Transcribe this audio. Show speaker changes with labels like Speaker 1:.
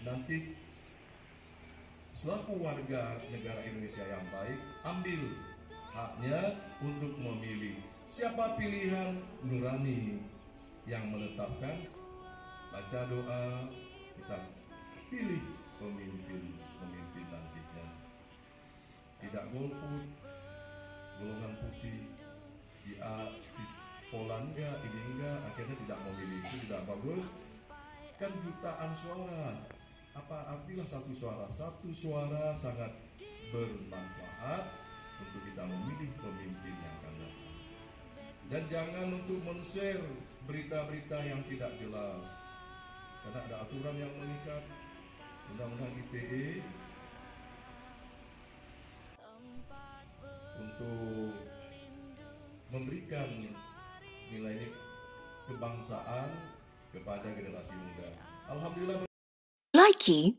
Speaker 1: nanti selaku warga negara Indonesia yang baik, ambil haknya untuk memilih. Siapa pilihan nurani yang menetapkan, baca doa, kita pilih pemimpin nantinya. Tidak golput, golongan putih, si A, si Polan enggak, ini enggak, akhirnya tidak memilih. Itu tidak bagus. Kan jutaan suara, apa artilah satu suara? Satu suara sangat bermanfaat untuk kita memilih pemimpin yang akan datang. Dan jangan untuk men-share berita-berita yang tidak jelas, karena ada aturan yang mengikat. Undang-undang ITE untuk memberikan nilai kebangsaan kepada generasi muda. Alhamdulillah.
Speaker 2: Likey